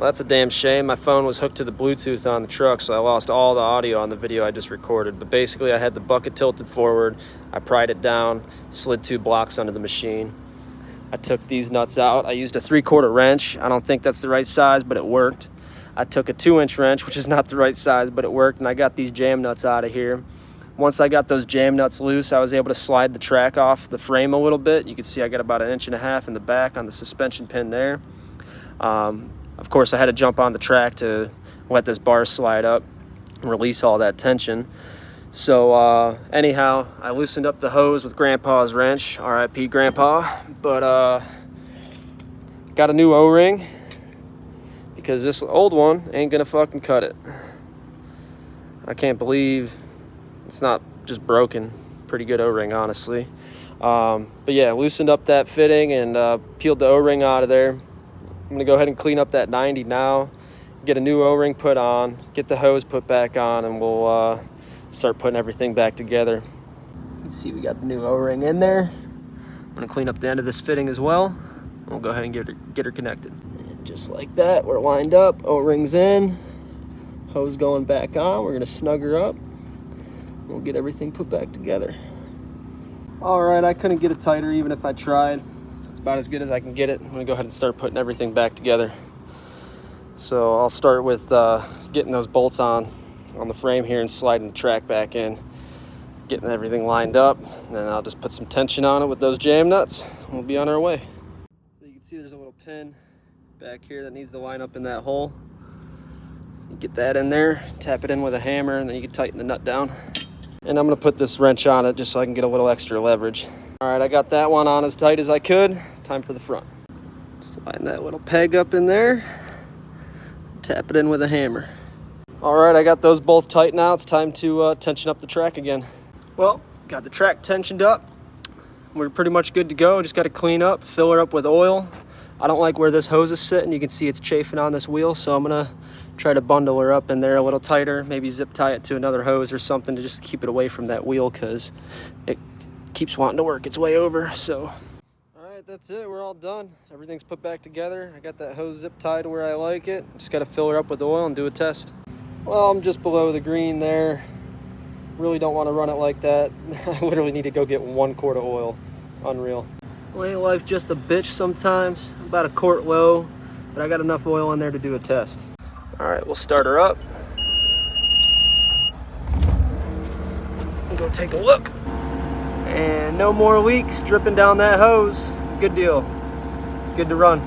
Well, that's a damn shame. My phone was hooked to the Bluetooth on the truck, so I lost all the audio on the video I just recorded. But basically, I had the bucket tilted forward. I pried it down, slid 2 blocks under the machine. I took these nuts out. I used a 3/4 wrench. I don't think that's the right size, but it worked. I took a 2-inch wrench, which is not the right size, but it worked, and I got these jam nuts out of here. Once I got those jam nuts loose, I was able to slide the track off the frame a little bit. You can see I got about 1.5 inches in the back on the suspension pin there. Of course, I had to jump on the track to let this bar slide up and release all that tension. So anyhow, I loosened up the hose with Grandpa's wrench, RIP Grandpa, but got a new O-ring because this old one ain't gonna fucking cut it. I can't believe it's not just broken. Pretty good O-ring, honestly. But yeah, loosened up that fitting and peeled the O-ring out of there. I'm gonna go ahead and clean up that 90 now, get a new O-ring put on, get the hose put back on, and we'll start putting everything back together. You can see we got the new O-ring in there. I'm gonna clean up the end of this fitting as well. We'll go ahead and get her connected. And just like that, we're lined up, O-ring's in, hose going back on. We're gonna snug her up. We'll get everything put back together. All right, I couldn't get it tighter even if I tried. It's about as good as I can get it. I'm gonna go ahead and start putting everything back together. So I'll start with getting those bolts on the frame here and sliding the track back in, getting everything lined up. And then I'll just put some tension on it with those jam nuts. We'll be on our way. So you can see there's a little pin back here that needs to line up in that hole. You get that in there, tap it in with a hammer, and then you can tighten the nut down. And I'm gonna put this wrench on it just so I can get a little extra leverage. All right, I got that one on as tight as I could. Time for the front. Slide that little peg up in there, tap it in with a hammer. All right, I got those both tight now. It's time to tension up the track again. Well, got the track tensioned up. We're pretty much good to go. Just got to clean up, fill her up with oil. I don't like where this hose is sitting. You can see it's chafing on this wheel, so I'm gonna try to bundle her up in there a little tighter, maybe zip tie it to another hose or something to just keep it away from that wheel because it keeps wanting to work its way over. So all right, that's it, we're all done. Everything's put back together. I got that hose zip tied where I like it. Just got to fill her up with oil and do a test. Well, I'm just below the green there. Really don't want to run it like that. I literally need to go get 1 quart of oil. Unreal. Well, ain't life just a bitch sometimes? About 1 quart low, but I got enough oil in there to do a test. All right, we'll start her up. And go take a look. And no more leaks dripping down that hose. Good deal. Good to run.